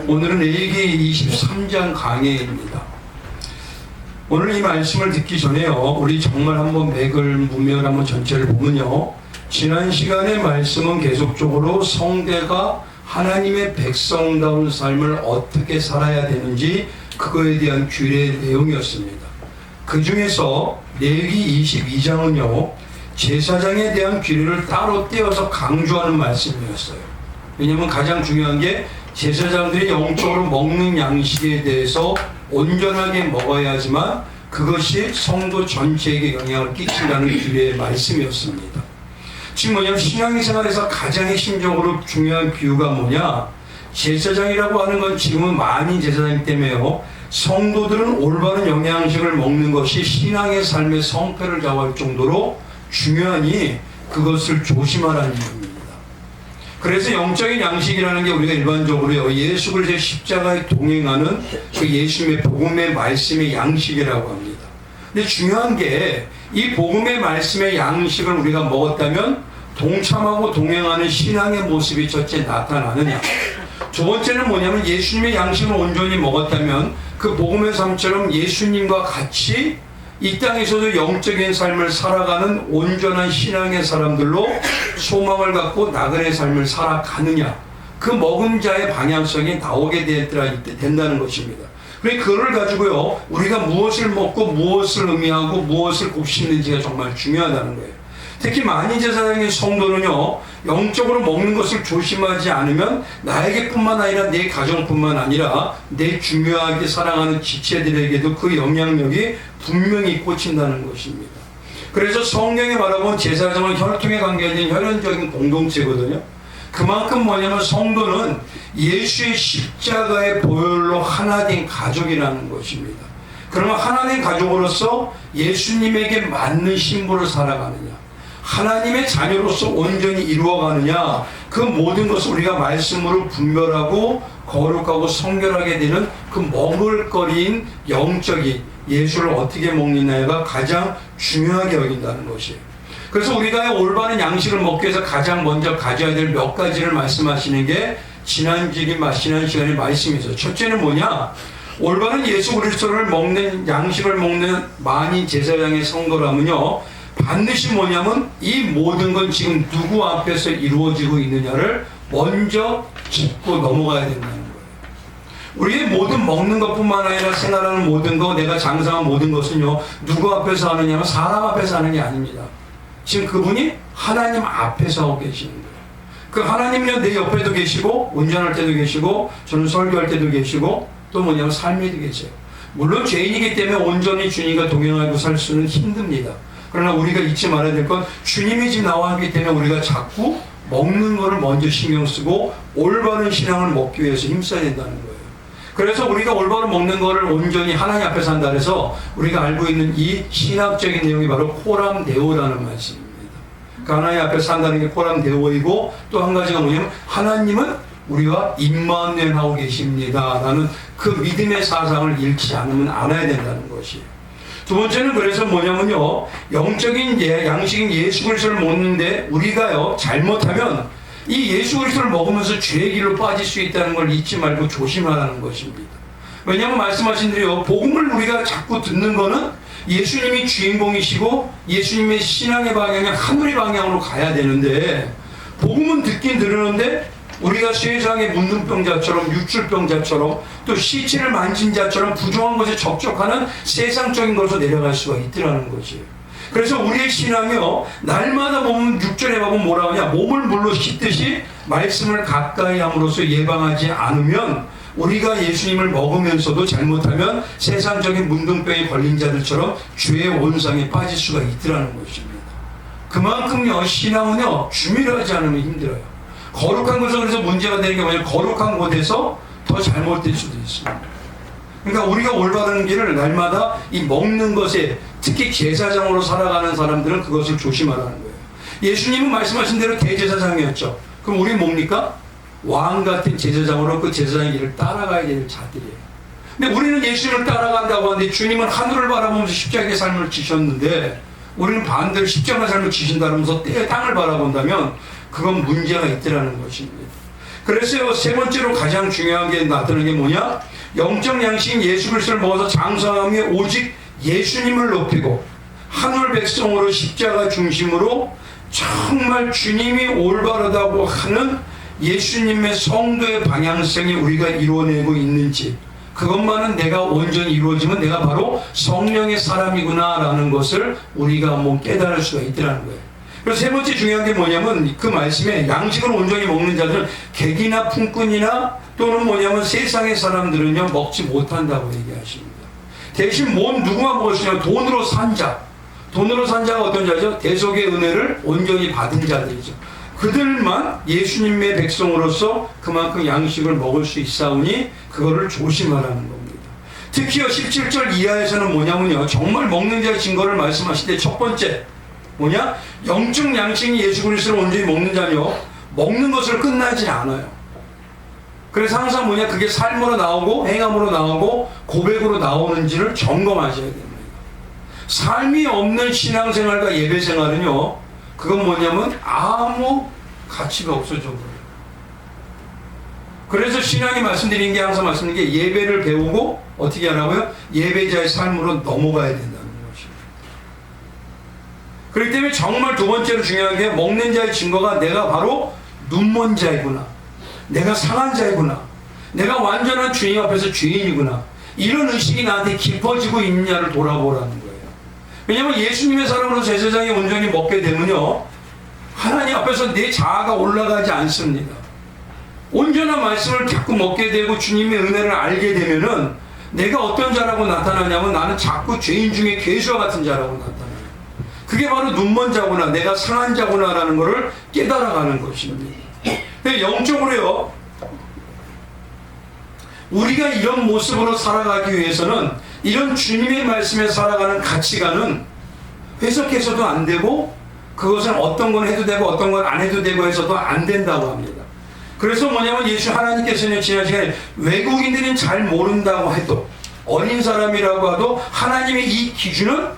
오늘은 레위기 23장 강해입니다. 오늘 이 말씀을 듣기 전에요, 우리 정말 한번 맥을 문맥을 한번 전체를 보면요, 지난 시간의 말씀은 계속적으로 성대가 하나님의 백성다운 삶을 어떻게 살아야 되는지 그거에 대한 규례의 내용이었습니다. 그 중에서 레위기 22장은요 제사장에 대한 규례를 따로 떼어서 강조하는 말씀이었어요. 왜냐하면 가장 중요한 게 제사장들이 영적으로 먹는 양식에 대해서 온전하게 먹어야지만 그것이 성도 전체에게 영향을 끼친다는 규례의 말씀이었습니다. 지금 뭐냐면 신앙생활에서 가장 핵심적으로 중요한 비유가 뭐냐, 제사장이라고 하는 건 지금은 많이 제사장이기 때문에요, 성도들은 올바른 영양식을 먹는 것이 신앙의 삶의 성패를 좌우할 정도로 중요하니 그것을 조심하라는 얘기입니다. 그래서 영적인 양식이라는 게 우리가 일반적으로 예수 그리스도의 십자가에 동행하는 그 예수님의 복음의 말씀의 양식이라고 합니다. 근데 중요한 게 이 복음의 말씀의 양식을 우리가 먹었다면 동참하고 동행하는 신앙의 모습이 첫째 나타나느냐, 두 번째는 뭐냐면 예수님의 양식을 온전히 먹었다면 그 복음의 삶처럼 예수님과 같이 이 땅에서도 영적인 삶을 살아가는 온전한 신앙의 사람들로 소망을 갖고 나그네 삶을 살아가느냐, 그 먹은 자의 방향성이 나오게 된다는 것입니다. 그러니까 그걸 가지고요 우리가 무엇을 먹고 무엇을 의미하고 무엇을 곱씹는지가 정말 중요하다는 거예요. 특히 만인제사장의 성도는요 영적으로 먹는 것을 조심하지 않으면 나에게뿐만 아니라 내 가정뿐만 아니라 내 중요하게 사랑하는 지체들에게도 그 영향력이 분명히 꽂힌다는 것입니다. 그래서 성경에 말하면 제사장은 혈통에 관계된 혈연적인 공동체거든요. 그만큼 뭐냐면 성도는 예수의 십자가의 보혈로 하나 된 가족이라는 것입니다. 그러면 하나 된 가족으로서 예수님에게 맞는 신부를 살아가느냐, 하나님의 자녀로서 온전히 이루어가느냐, 그 모든 것을 우리가 말씀으로 분별하고 거룩하고 성결하게 되는 그 먹을거리인 영적인 예수를 어떻게 먹느냐가 가장 중요하게 여긴다는 것이에요. 그래서 우리가 올바른 양식을 먹기 위해서 가장 먼저 가져야 될 몇 가지를 말씀하시는 게 지난 시간에 말씀이 있어요. 첫째는 뭐냐, 올바른 예수 그리스도를 먹는 양식을 먹는 만인 제사장의 성도라면요 반드시 뭐냐면 이 모든 건 지금 누구 앞에서 이루어지고 있느냐를 먼저 짚고 넘어가야 된다는 거예요. 우리의 모든 먹는 것뿐만 아니라 생활하는 모든 것, 내가 장사한 모든 것은요 누구 앞에서 하느냐면 사람 앞에서 하는 게 아닙니다. 지금 그분이 하나님 앞에서 하고 계시는 거예요. 그 하나님은 내 옆에도 계시고 운전할 때도 계시고 저는 설교할 때도 계시고 또 뭐냐면 삶에도 계세요. 물론 죄인이기 때문에 온전히 주님과 동행하고 살 수는 힘듭니다. 그러나 우리가 잊지 말아야 될 건 주님이 지금 나와 있기 때문에 우리가 자꾸 먹는 거를 먼저 신경 쓰고 올바른 신앙을 먹기 위해서 힘써야 된다는 거예요. 그래서 우리가 올바른 먹는 거를 온전히 하나님 앞에서 한다 해서 우리가 알고 있는 이 신학적인 내용이 바로 코람데오라는 말씀입니다. 그러니까 하나님 앞에서 한다는 게 코람데오이고 또 한 가지가 뭐냐면 하나님은 우리와 임마누엘 하고 계십니다 라는 그 믿음의 사상을 잃지 않으면 알아야 된다는 것이에요. 두 번째는 그래서 뭐냐면요 영적인 양식인 예수 그리스도를 먹는데 우리가요 잘못하면 이 예수 그리스도를 먹으면서 죄의 길로 빠질 수 있다는 걸 잊지 말고 조심하라는 것입니다. 왜냐하면 말씀하신 대로 복음을 우리가 자꾸 듣는 거는 예수님이 주인공이시고 예수님의 신앙의 방향이 하늘의 방향으로 가야 되는데 복음은 듣긴 들으는데 우리가 세상의 문둥병자처럼 육줄병자처럼 또 시체를 만진 자처럼 부정한 것에 접촉하는 세상적인 것으로 내려갈 수가 있더라는 것이에요. 그래서 우리의 신앙이요 날마다 보면 6절에 보면 뭐라 하냐, 몸을 물로 씻듯이 말씀을 가까이 함으로써 예방하지 않으면 우리가 예수님을 먹으면서도 잘못하면 세상적인 문둥병에 걸린 자들처럼 죄의 온상에 빠질 수가 있더라는 것입니다. 그만큼요 신앙은요 주밀하지 않으면 힘들어요. 거룩한 것은 그래서 문제가 되는 게 뭐냐면 거룩한 곳에서 더 잘못될 수도 있습니다. 그러니까 우리가 올바른 길을 날마다 이 먹는 것에 특히 제사장으로 살아가는 사람들은 그것을 조심하라는 거예요. 예수님은 말씀하신 대로 대제사장이었죠. 그럼 우리 뭡니까? 왕 같은 제사장으로 그 제사장의 길을 따라가야 될 자들이에요. 근데 우리는 예수님을 따라간다고 하는데 주님은 하늘을 바라보면서 십자가의 삶을 지셨는데 우리는 반대로 십자가의 삶을 지신다면서 땅을 바라본다면 그건 문제가 있더라는 것입니다. 그래서 세 번째로 가장 중요한 게 나타나는 게 뭐냐? 영적 양식인 예수 그리스도를 먹어서 장성함이 오직 예수님을 높이고 하늘 백성으로 십자가 중심으로 정말 주님이 올바르다고 하는 예수님의 성도의 방향성이 우리가 이루어내고 있는지, 그것만은 내가 온전히 이루어지면 내가 바로 성령의 사람이구나 라는 것을 우리가 한번 깨달을 수가 있더라는 거예요. 그래서 세 번째 중요한 게 뭐냐면 그 말씀에 양식을 온전히 먹는 자들은 객이나 품꾼이나 또는 뭐냐면 세상의 사람들은요 먹지 못한다고 얘기하십니다. 대신 누구만 먹을 수 있냐면 돈으로 산 자. 돈으로 산 자가 어떤 자죠? 대속의 은혜를 온전히 받은 자들이죠. 그들만 예수님의 백성으로서 그만큼 양식을 먹을 수 있사오니 그거를 조심하라는 겁니다. 특히요 17절 이하에서는 뭐냐면요, 정말 먹는 자의 증거를 말씀하실 때 첫 번째 뭐냐? 영적 양식이 예수 그리스도를 온전히 먹는 자요, 먹는 것을 끝나지 않아요. 그래서 항상 뭐냐, 그게 삶으로 나오고 행함으로 나오고 고백으로 나오는지를 점검하셔야 됩니다. 삶이 없는 신앙생활과 예배생활은요, 그건 뭐냐면 아무 가치가 없어져 버려요. 그래서 신앙이 말씀드린 게, 항상 말씀드린 게, 예배를 배우고 어떻게 하라고요? 예배자의 삶으로 넘어가야 된다는 것입니다. 그렇기 때문에 정말 두 번째로 중요한 게, 먹는 자의 증거가 내가 바로 눈먼 자이구나, 내가 상한 자이구나, 내가 완전한 주님 앞에서 죄인이구나, 이런 의식이 나한테 깊어지고 있느냐를 돌아보라는 거예요. 왜냐하면 예수님의 사람으로 제사장이 온전히 먹게 되면요, 하나님 앞에서 내 자아가 올라가지 않습니다. 온전한 말씀을 자꾸 먹게 되고 주님의 은혜를 알게 되면은 내가 어떤 자라고 나타나냐면, 나는 자꾸 죄인 중에 괴수와 같은 자라고 나타나요. 그게 바로 눈먼 자구나, 내가 상한 자구나라는 것을 깨달아가는 것입니다. 영적으로요, 우리가 이런 모습으로 살아가기 위해서는 이런 주님의 말씀에 살아가는 가치관은 해석해서도 안 되고, 그것은 어떤 건 해도 되고 어떤 건 안 해도 되고 해서도 안 된다고 합니다. 그래서 뭐냐면 하나님께서는 지난 시간에 외국인들은 잘 모른다고 해도, 어린 사람이라고 해도 하나님의 이 기준은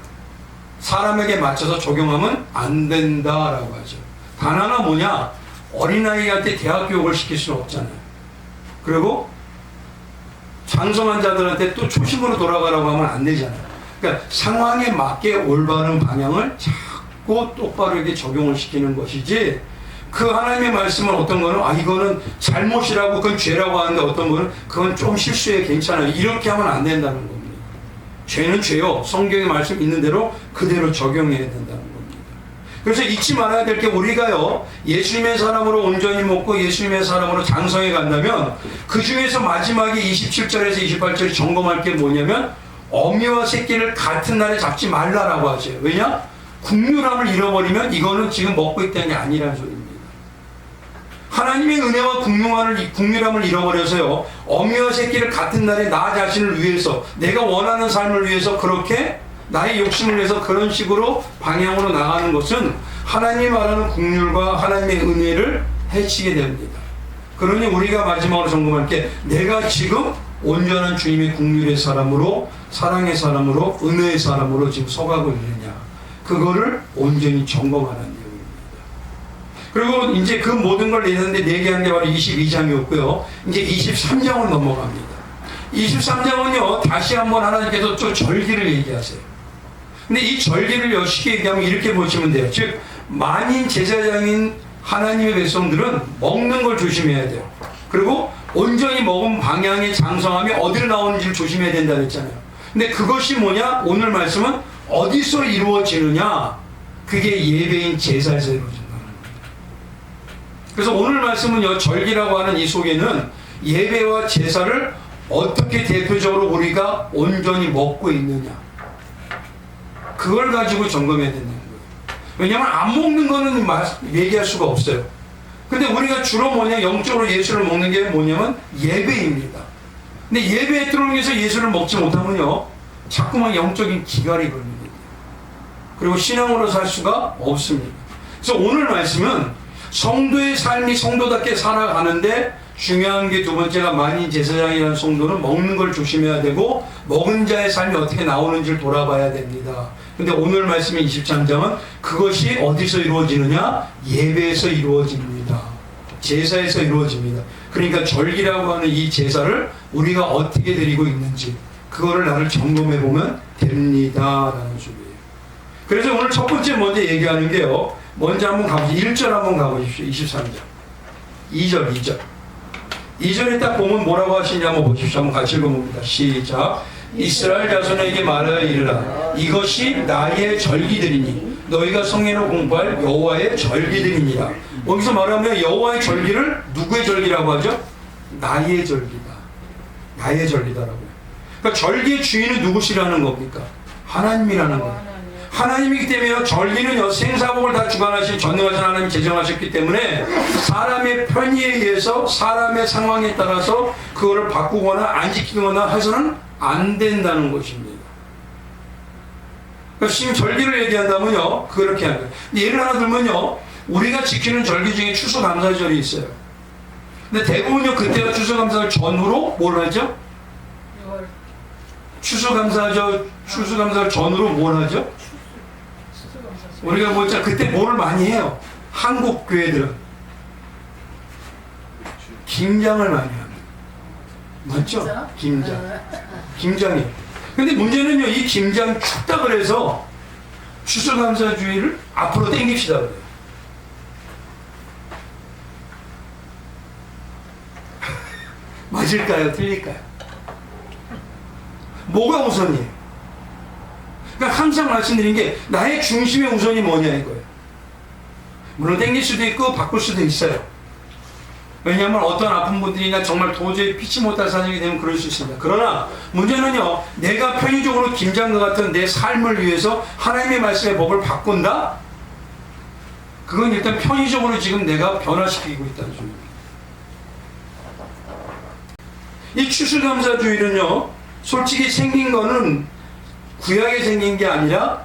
사람에게 맞춰서 적용하면 안 된다라고 하죠. 단 하나 뭐냐, 어린아이한테 대학 교육을 시킬 수는 없잖아요. 그리고 장성한 자들한테 또 초심으로 돌아가라고 하면 안 되잖아요. 그러니까 상황에 맞게 올바른 방향을 자꾸 똑바로 이렇게 적용을 시키는 것이지, 그 하나님의 말씀은 어떤 거는 이거는 잘못이라고, 그건 죄라고 하는데 어떤 거는 그건 좀 실수해, 괜찮아요, 이렇게 하면 안 된다는 겁니다. 죄는 죄요, 성경의 말씀 있는 대로 그대로 적용해야 된다는 겁니다. 그래서 잊지 말아야 될 게, 우리가요 예수님의 사람으로 온전히 먹고 예수님의 사람으로 장성해 간다면 그 중에서 마지막에 27절에서 28절이 점검할 게 뭐냐면, 어미와 새끼를 같은 날에 잡지 말라라고 하죠. 왜냐? 국률함을 잃어버리면 이거는 지금 먹고 있다는 게 아니라는 소리입니다. 하나님의 은혜와 국률함을 잃어버려서요, 어미와 새끼를 같은 날에 나 자신을 위해서, 내가 원하는 삶을 위해서 그렇게 나의 욕심을 위해서 그런 식으로 방향으로 나가는 것은 하나님이 말하는 국률과 하나님의 은혜를 해치게 됩니다. 그러니 우리가 마지막으로 점검할 게, 내가 지금 온전한 주님의 국률의 사람으로, 사랑의 사람으로, 은혜의 사람으로 지금 서가고 있느냐, 그거를 온전히 점검하는 내용입니다. 그리고 이제 그 모든 걸 내는데 얘기한 게 바로 22장이었고요. 이제 23장으로 넘어갑니다. 23장은요, 다시 한번 하나님께서 또 절기를 얘기하세요. 근데 이 절기를 쉽게 얘기하면 이렇게 보시면 돼요. 즉, 만인 제사장인 하나님의 백성들은 먹는 걸 조심해야 돼요. 그리고 온전히 먹은 방향의 장성함이 어디로 나오는지를 조심해야 된다 그랬잖아요. 근데 그것이 뭐냐? 오늘 말씀은 어디서 이루어지느냐? 그게 예배인 제사에서 이루어진다는 겁니다. 그래서 오늘 말씀은요, 절기라고 하는 이 속에는 예배와 제사를 어떻게 대표적으로 우리가 온전히 먹고 있느냐, 그걸 가지고 점검해야 된다는 거예요. 왜냐하면 안 먹는 거는 얘기할 수가 없어요. 근데 우리가 주로 영적으로 예수를 먹는 게 뭐냐면 예배입니다. 근데 예배에 들어오기 위해서 예수를 먹지 못하면요, 자꾸만 영적인 기갈이 걸립니다. 그리고 신앙으로 살 수가 없습니다. 그래서 오늘 말씀은 성도의 삶이 성도답게 살아가는데 중요한 게 두 번째가, 만인 제사장이라는 성도는 먹는 걸 조심해야 되고 먹은 자의 삶이 어떻게 나오는지를 돌아봐야 됩니다. 근데 오늘 말씀의 23장은 그것이 어디서 이루어지느냐? 예배에서 이루어집니다. 제사에서 이루어집니다. 그러니까 절기라고 하는 이 제사를 우리가 어떻게 드리고 있는지 그거를 나를 점검해 보면 됩니다라는 소리예요. 그래서 오늘 첫 번째 먼저 얘기하는 게요. 먼저 한번 가보시죠. 1절 한번 가보십시오. 23절. 2절. 2절에 딱 보면 뭐라고 하시냐 한번 보십시오. 한번 같이 읽어봅니다. 시작. 이스라엘 자손에게 말하여 이르라. 이것이 나의 절기들이니 너희가 성경으로 공부할 여호와의 절기들이니라. 여기서 말하면 여호와의 절기를 누구의 절기라고 하죠? 나의 절기다. 나의 절기다라고요. 그러니까 절기의 주인은 누구시라는 겁니까? 하나님이라는 거예요. 하나님이기 때문에 절기는 생사복을 다 주관하신 전능하신 하나님이 제정하셨기 때문에 사람의 편의에 의해서 사람의 상황에 따라서 그거를 바꾸거나 안 지키거나 해서는 안 된다는 것입니다. 그러니까 지금 절기를 얘기한다면요, 그렇게 하는 거예요. 예를 하나 들면요, 우리가 지키는 절기 중에 추수감사절이 있어요. 근데 대부분요, 그때가 추수감사절 전후로 뭘 하죠? 추수감사절 전후로 뭘 하죠? 우리가 보자 그때 뭐를 많이 해요? 한국 교회들은 김장을 많이 합니다. 맞죠? 김장이요. 근데 문제는요, 이 김장 춥다 그래서 추수감사주의를 앞으로 당깁시다 그래요. 맞을까요? 틀릴까요? 뭐가 우선이에요? 그러니까 항상 말씀드린 게 나의 중심의 우선이 뭐냐 이거예요. 물론 땡길 수도 있고 바꿀 수도 있어요. 왜냐하면 어떤 아픈 분들이나 정말 도저히 피치 못할 사정이 되면 그럴 수 있습니다. 그러나 문제는요, 내가 편의적으로 김장과 같은 내 삶을 위해서 하나님의 말씀의 법을 바꾼다? 그건 일단 편의적으로 지금 내가 변화시키고 있다는 소리입니다. 이 추수감사주의는요, 솔직히 생긴 거는 구약에 생긴 게 아니라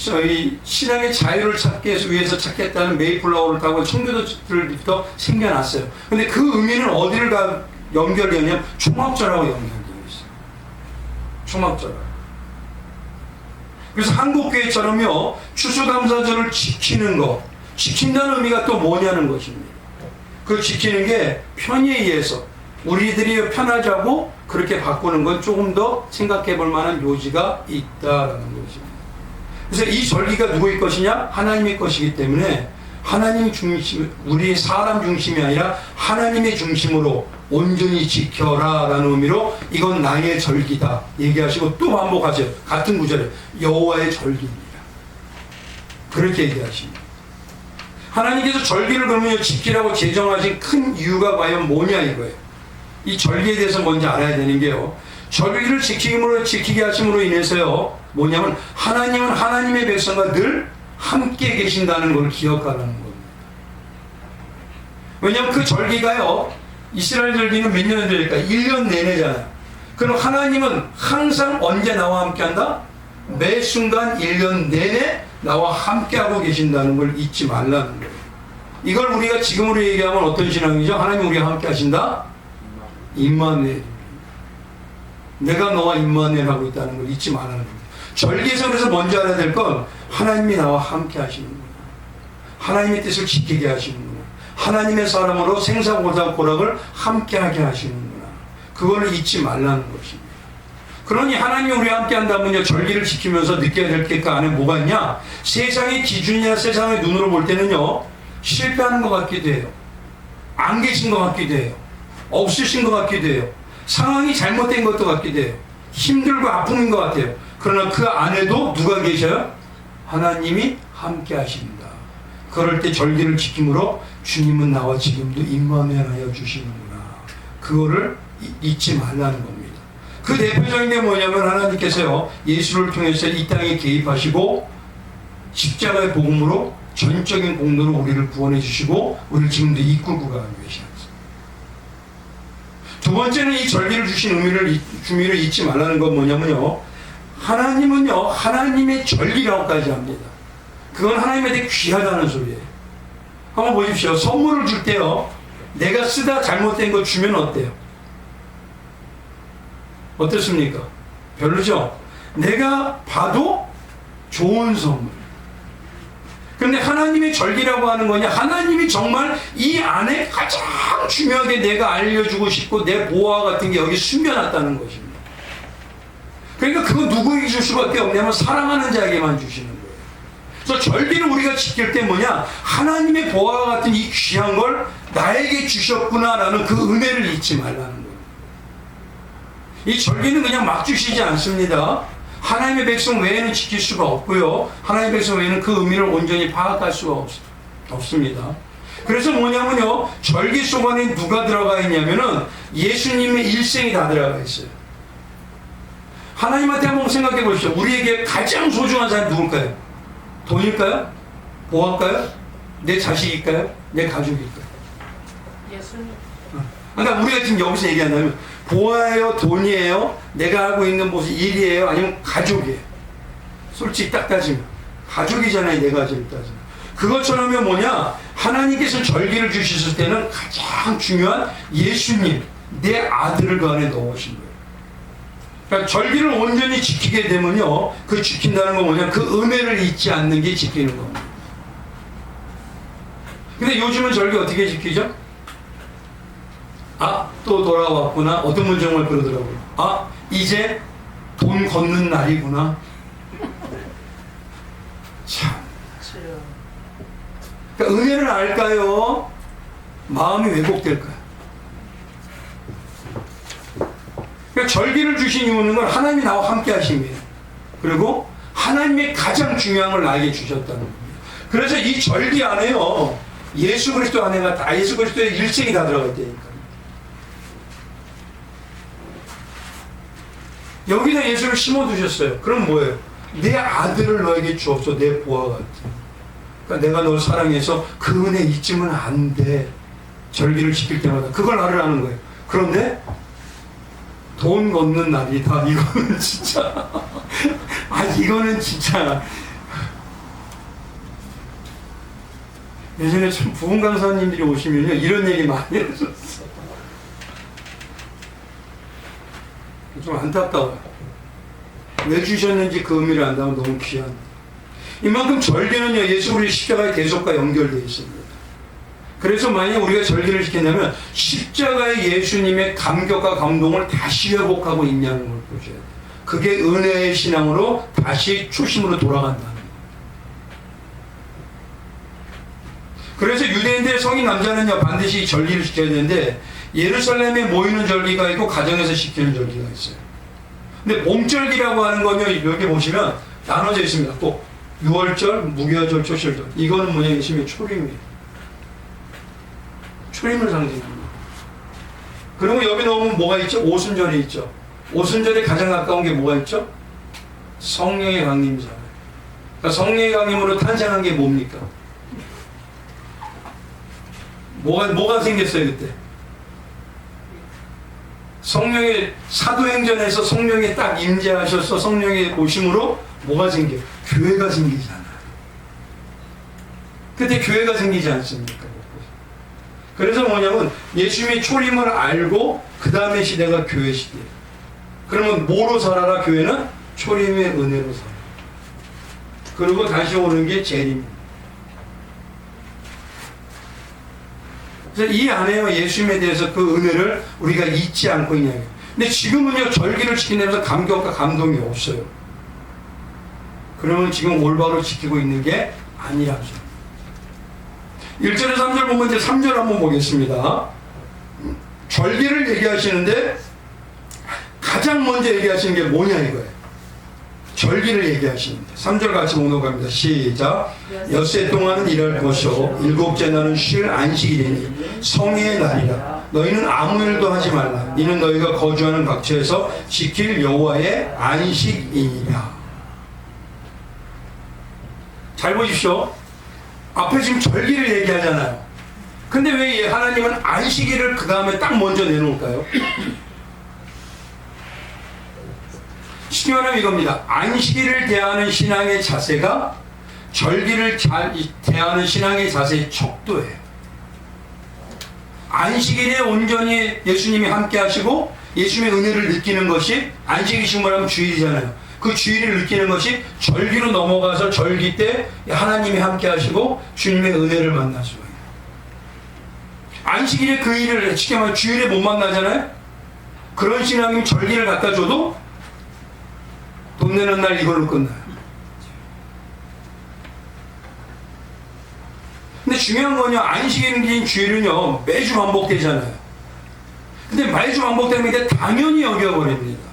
저희 신앙의 자유를 찾기 위해서 찾겠다는 메이플라워를 타고 청교도들부터 생겨났어요. 근데 그 의미는 어디를 연결되냐면 초막절하고 연결되어 있어요. 초막절. 그래서 한국교회처럼요, 추수감사절을 지키는 것, 지킨다는 의미가 또 뭐냐는 것입니다. 그 지키는 게 편의에 의해서 우리들이 편하자고 그렇게 바꾸는 건 조금 더 생각해 볼 만한 요지가 있다라는 것입니다. 그래서 이 절기가 누구의 것이냐? 하나님의 것이기 때문에 하나님 중심, 우리 사람 중심이 아니라 하나님의 중심으로 온전히 지켜라 라는 의미로 이건 나의 절기다 얘기하시고 또 반복하세요. 같은 구절에 여호와의 절기입니다. 그렇게 얘기하십니다. 하나님께서 절기를 그러면 지키라고 제정하신 큰 이유가 과연 뭐냐 이거예요. 이 절기에 대해서 먼저 알아야 되는 게요, 절기를 지키게 하심으로 인해서요, 뭐냐면 하나님은 하나님의 백성과 늘 함께 계신다는 걸 기억하라는 겁니다. 왜냐하면 그 절기가요, 이스라엘 절기는 몇 년을 될까? 1년 내내잖아요. 그럼 하나님은 항상 언제 나와 함께 한다? 매 순간 1년 내내 나와 함께하고 계신다는 걸 잊지 말라는 거예요. 이걸 우리가 지금으로 얘기하면 어떤 신앙이죠? 하나님 우리와 함께 하신다? 임마누엘. 내가 너와 임마누엘 하고 있다는 걸 잊지 말라는 겁니다. 절기에서 그래서 먼저 알아야 될 건 하나님이 나와 함께 하시는구나. 하나님의 뜻을 지키게 하시는구나. 하나님의 사람으로 생사고사 고락을 함께 하게 하시는구나. 그거를 잊지 말라는 것입니다. 그러니 하나님이 우리와 함께 한다면요, 절기를 지키면서 느껴야 될 게 그 안에 뭐가 있냐? 세상의 기준이나 세상의 눈으로 볼 때는요, 실패하는 것 같기도 해요. 안 계신 것 같기도 해요. 없으신 것 같기도 해요. 상황이 잘못된 것도 같기도 해요. 힘들고 아픔인 것 같아요. 그러나 그 안에도 누가 계셔요? 하나님이 함께 하십니다. 그럴 때 절기를 지킴으로 주님은 나와 지금도 임마누엘 하여 주시는구나. 그거를 잊지 말라는 겁니다. 그 대표적인 게 뭐냐면 하나님께서요, 예수를 통해서 이 땅에 개입하시고 십자가의 복음으로 전적인 공로로 우리를 구원해 주시고 우리를 지금도 이끌고 가고 계십니다. 두 번째는 이 절기를 주신 의미를 잊지 말라는 건 뭐냐면요, 하나님은요, 하나님의 절기라고까지 합니다. 그건 하나님한테 귀하다는 소리예요. 한번 보십시오. 선물을 줄 때요, 내가 쓰다 잘못된 거 주면 어때요? 어떻습니까? 별로죠? 내가 봐도 좋은 선물. 근데 하나님의 절기라고 하는 거냐? 하나님이 정말 이 안에 가장 중요하게 내가 알려주고 싶고 내 보화 같은 게 여기 숨겨놨다는 것입니다. 그러니까 그거 누구에게 줄 수밖에 없냐면 사랑하는 자에게만 주시는 거예요. 그래서 절기를 우리가 지킬 때 뭐냐? 하나님의 보화와 같은 이 귀한 걸 나에게 주셨구나라는 그 은혜를 잊지 말라는 거예요. 이 절기는 그냥 막 주시지 않습니다. 하나님의 백성 외에는 지킬 수가 없고요. 하나님의 백성 외에는 그 의미를 온전히 파악할 수가 없습니다. 그래서 뭐냐면요, 절기 속 안에 누가 들어가 있냐면은 예수님의 일생이 다 들어가 있어요. 하나님한테 한번 생각해 보십시오. 우리에게 가장 소중한 사람이 누굴까요? 돈일까요? 보화일까요? 내 자식일까요? 내 가족일까요? 예수님. 그러니까 우리가 지금 여기서 얘기한다면 보화예요? 돈이에요? 내가 하고 있는 무슨 일이에요? 아니면 가족이에요? 솔직히 딱 따지면 가족이잖아요. 내가 지금 따지면. 그것처럼은 뭐냐? 하나님께서 절기를 주셨을 때는 가장 중요한 예수님, 내 아들을 그 안에 넣으신 거예요. 그러니까 절기를 온전히 지키게 되면요, 그 지킨다는 건 뭐냐? 그 은혜를 잊지 않는 게 지키는 겁니다. 근데 요즘은 절기 어떻게 지키죠? 아, 또 돌아왔구나. 어떤 분 정말 그러더라고요. 아, 이제 돈 걷는 날이구나. 참. 그러니까 은혜를 알까요? 마음이 왜곡될까요? 그러니까 절기를 주신 이유는 건 하나님이 나와 함께 하심이에요. 그리고 하나님의 가장 중요한 걸 나에게 주셨다는 겁니다. 그래서 이 절기 안에요, 예수 그리스도 안에가 다, 예수 그리스도의 일생이 다 들어가 있다니까요. 여기다 예수를 심어두셨어요. 그럼 뭐예요? 내 아들을 너에게 주었어. 내 보화 같은. 그러니까 내가 널 사랑해서 그 은혜 잊으면 안 돼. 절기를 지킬 때마다 그걸 나를 아는 거예요. 그런데 돈 걷는 날이다. 이거는 진짜 이거는 진짜 예전에 참 부흥 강사님들이 오시면요, 이런 얘기 많이 해줬어. 좀 안타까워요. 왜 주셨는지 그 의미를 안다면 너무 귀한. 이만큼 절기는요, 예수 그리스도의 십자가의 대속과 연결되어 있습니다. 그래서 만약 우리가 절기를 지킨다면 십자가의 예수님의 감격과 감동을 다시 회복하고 있냐는 걸 보셔야 돼요. 그게 은혜의 신앙으로 다시 초심으로 돌아간다는 거예요. 그래서 유대인들의 성인 남자는요, 반드시 절기를 지켜야 되는데 예루살렘에 모이는 절기가 있고 가정에서 지키는 절기가 있어요. 근데 봄절기라고 하는 건요, 여기 보시면 나눠져 있습니다. 꼭 6월절, 무교절, 초실절. 이거는 뭐냐, 예수님의 초림이에요. 초림을 상징합니다. 그리고 여기 넣으면 뭐가 있죠? 오순절이 있죠. 오순절에 가장 가까운 게 뭐가 있죠? 성령의 강림이잖아요. 그러니까 성령의 강림으로 탄생한 게 뭡니까? 뭐가 생겼어요 그때? 성령의 사도행전에서 성령이 딱 임재하셔서 성령의 오심으로 뭐가 생겨요? 교회가 생기잖아요. 그때 교회가 생기지 않습니까? 그래서 뭐냐면 예수님의 초림을 알고 그 다음에 시대가 교회 시대예요. 그러면 뭐로 살아라? 교회는 초림의 은혜로 살아요. 그리고 다시 오는 게 재림입니다. 그래서 이 안에요, 예수님에 대해서 그 은혜를 우리가 잊지 않고 있냐. 근데 지금은요, 절기를 지키면서 감격과 감동이 없어요. 그러면 지금 올바로 지키고 있는 게 아니라죠. 1절에서 3절 보면 이제 3절 한번 보겠습니다. 절기를 얘기하시는데 가장 먼저 얘기하시는 게 뭐냐 이거예요. 절기를 얘기하시는데 3절 같이 보도록 합니다. 시작. 엿새 동안은 일할 것이요 일곱째 날은 쉴 안식일이니 성의 날이라. 너희는 아무 일도 하지 말라. 이는 너희가 거주하는 각처에서 지킬 여호와의 안식이니라. 잘 보십시오. 앞에 지금 절기를 얘기하잖아요. 근데 왜 하나님은 안식일을 그 다음에 딱 먼저 내놓을까요? 쉽게 말하면 이겁니다. 안식일을 대하는 신앙의 자세가 절기를 대하는 신앙의 자세의 척도예요. 안식일에 온전히 예수님이 함께 하시고 예수님의 은혜를 느끼는 것이 안식일식 말하면 주일이잖아요. 그 주의를 느끼는 것이 절기로 넘어가서 절기 때 하나님이 함께 하시고 주님의 은혜를 만날 수가 있어요. 안식일에 그 일을 쉽게 말하면 주일에 못 만나잖아요. 그런 신앙이면 절기를 갖다 줘도 돈 내는 날 이걸로 끝나요. 근데 중요한 건요, 안식일인 주일은요 매주 반복되잖아요. 근데 매주 반복되는 게 당연히 여겨버립니다.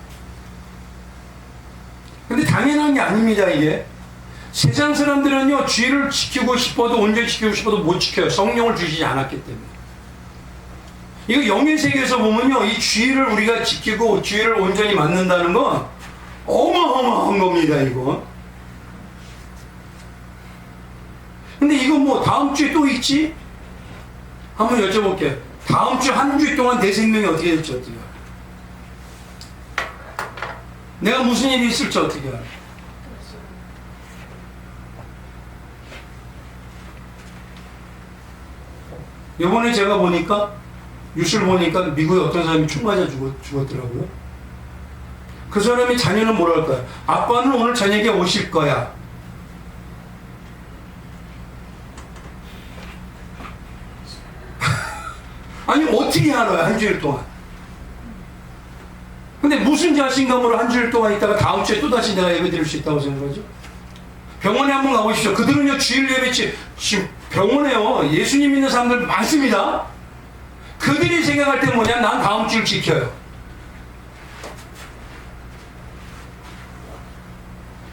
근데 당연한 게 아닙니다. 이게 세상 사람들은요 주일을 지키고 싶어도 온전히 지키고 싶어도 못 지켜요. 성령을 주시지 않았기 때문에. 이거 영의 세계에서 보면요 이 주일을 우리가 지키고 주일을 온전히 맡는다는 건 어마어마한 겁니다. 이거. 근데 이거 뭐 다음 주에 또 있지? 한번 여쭤볼게요. 다음 주 한 주 동안 내 생명이 어떻게 될지 어떻게 알아? 내가 무슨 일이 있을지 어떻게 알아? 이번에 제가 보니까 뉴스를 보니까 미국에 어떤 사람이 총 맞아 죽었더라고요. 그 사람의 자녀는 뭐랄까요? 아빠는 오늘 저녁에 오실 거야. 아니 어떻게 알아요? 한 주일 동안. 근데 무슨 자신감으로 한 주일 동안 있다가 다음 주에 또다시 내가 예배 드릴 수 있다고 생각하죠? 병원에 한번 가보십시오. 그들은요 주일 예배치 지금 병원에요 예수님 믿는 사람들 많습니다. 그들이 생각할 때 뭐냐, 난 다음 주를 지켜요.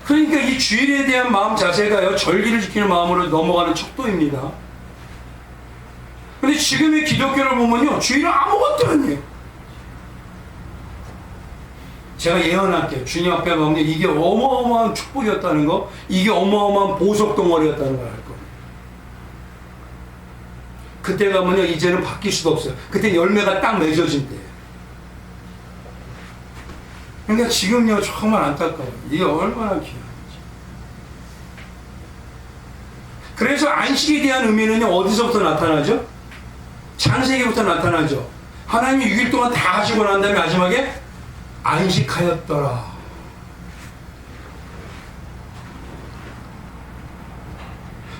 그러니까 이 주일에 대한 마음 자세가요 절기를 지키는 마음으로 넘어가는 척도입니다. 근데 지금의 기독교를 보면요 주일은 아무것도 아니에요. 제가 예언할게요. 주님 앞에 가면 이게 어마어마한 축복이었다는 거, 이게 어마어마한 보석 덩어리였다는 걸 알 겁니다. 그때 가면요 이제는 바뀔 수가 없어요. 그때 열매가 딱 맺어진 때예요. 그러니까 지금요 정말 안타까워요. 이게 얼마나 귀한지. 그래서 안식에 대한 의미는요 어디서부터 나타나죠? 창세기부터 나타나죠. 하나님이 6일 동안 다 하시고 난 다음에 마지막에 안식하였더라.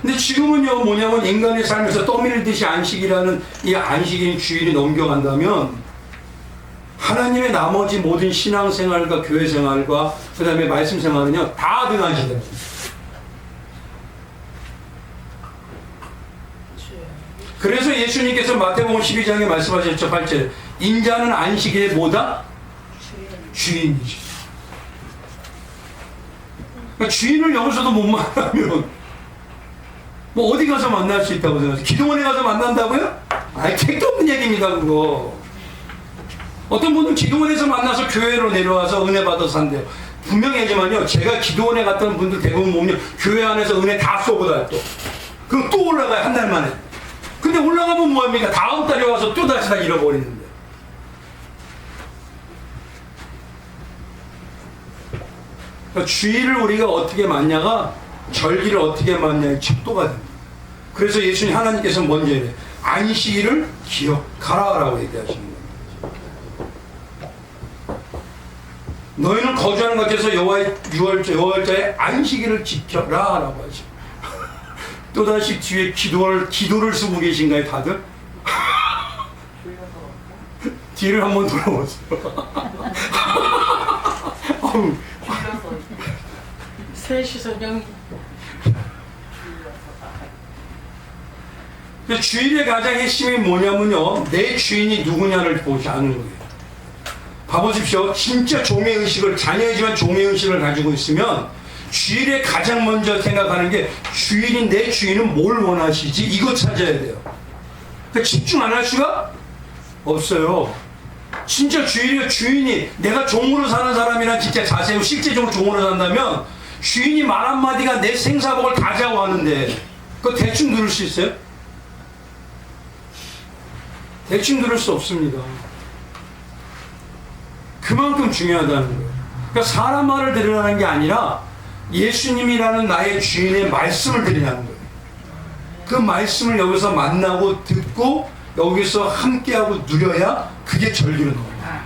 근데 지금은요 뭐냐면 인간의 삶에서 떠밀듯이 안식이라는 이 안식인 주일이 넘겨간다면 하나님의 나머지 모든 신앙생활과 교회생활과 그 다음에 말씀생활은요 다 등한시돼요. 그래서 예수님께서 마태복음 12장에 말씀하셨죠. 8절 인자는 안식일에 뭐다? 주인이죠. 그러니까 주인을 여기서도 못 만나면 뭐 어디 가서 만날 수 있다고 생각하세요? 기도원에 가서 만난다고요? 아이 택도 없는 얘기입니다 그거. 어떤 분은 기도원에서 만나서 교회로 내려와서 은혜 받아서 산대요. 분명히 하지만요 제가 기도원에 갔던 분들 대부분 보면 교회 안에서 은혜 다 쏘고 다요. 또 그럼 또 올라가요 한 달 만에. 근데 올라가면 뭐합니까? 다음 달에 와서 또 다시 다 잃어버리는데. 그러니까 주일을 우리가 어떻게 맞냐가 절기를 어떻게 맞냐의 척도가 됩니다. 그래서 예수님 하나님께서 먼저 이래 안식일을 기억하라 라고 얘기하시는 겁니다. 너희는 거주하는 곳에서 여호와의 유월절의 안식일을 지켜라 라고 하죠. 또다시 뒤에 기도를 쓰고 계신가요 다들? 뒤를 한번 돌아보세요. 셋이서 영. 주일의 가장 핵심이 뭐냐면요 내 주인이 누구냐를 보지 않는 거예요. 봐보십시오. 진짜 종의의식을 자녀이지만 종의의식을 가지고 있으면 주일에 가장 먼저 생각하는 게 주인인 내 주인은 뭘 원하시지? 이거 찾아야 돼요. 그러니까 집중 안 할 수가 없어요. 진짜 주인이 내가 종으로 사는 사람이랑 진짜 자세히 실제적으로 종으로 산다면 주인이 말 한마디가 내 생사복을 다 좌우하는데 그거 대충 들을 수 있어요? 대충 들을 수 없습니다. 그만큼 중요하다는 거예요. 그러니까 사람 말을 들으라는 게 아니라 예수님이라는 나의 주인의 말씀을 들으라는 거예요. 그 말씀을 여기서 만나고 듣고 여기서 함께하고 누려야 그게 절기로 나옵니다.